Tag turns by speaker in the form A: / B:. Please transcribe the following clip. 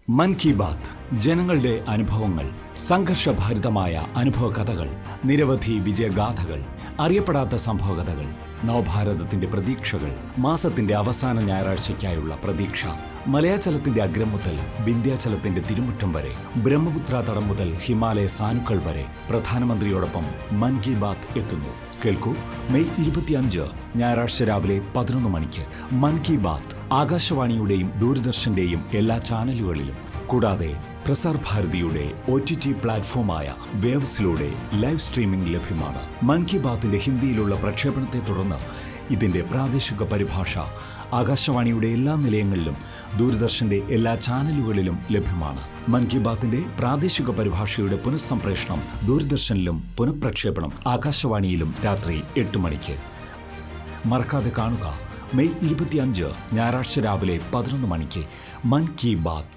A: മൻ കി ബാത്ത് ജനങ്ങളുടെ അനുഭവങ്ങൾ, സംഘർഷഭരിതമായ അനുഭവ കഥകൾ, നിരവധി വിജയഗാഥകൾ, അറിയപ്പെടാത്ത സംഭവകഥകൾ, നവഭാരതത്തിന്റെ പ്രതീക്ഷകൾ, മാസത്തിന്റെ അവസാന ഞായറാഴ്ചയ്ക്കായുള്ള പ്രതീക്ഷ, മലയാചലത്തിന്റെ അഗ്രം മുതൽ വിന്ധ്യാചലത്തിന്റെ തിരുമുറ്റം വരെ, ബ്രഹ്മപുത്ര തടം മുതൽ ഹിമാലയ സാനുക്കൾ വരെ പ്രധാനമന്ത്രിയോടൊപ്പം മൻ കി ബാത്ത് എത്തുന്നു. കേൾക്കൂ, മെയ് 25 ഞായറാഴ്ച രാവിലെ 11 മണിക്ക് മൻ കി ബാത്ത് ആകാശവാണിയുടെയും ദൂരദർശന്റെയും എല്ലാ ചാനലുകളിലും, കൂടാതെ പ്രസാർ ഭാരതിയുടെ OTT പ്ലാറ്റ്ഫോമായ വേവ്സിലൂടെ ലൈവ് സ്ട്രീമിംഗ് ലഭ്യമാണ്. മൻ കി ബാത്തിന്റെ ഹിന്ദിയിലുള്ള പ്രക്ഷേപണത്തെ തുടർന്ന് ഇതിന്റെ പ്രാദേശിക പരിഭാഷ ആകാശവാണിയുടെ എല്ലാ നിലയങ്ങളിലും ദൂരദർശന്റെ എല്ലാ ചാനലുകളിലും ലഭ്യമാണ്. മൻ കി ബാത്തിന്റെ പ്രാദേശിക പരിഭാഷയുടെ പുനഃസംപ്രേഷണം ദൂരദർശനിലും പുനഃപ്രക്ഷേപണം ആകാശവാണിയിലും രാത്രി 8 മണിക്ക്. മറക്കാതെ കാണുക, മെയ് 25 ഞായറാഴ്ച രാവിലെ 11 മണിക്ക് മൻ കി ബാത്ത്.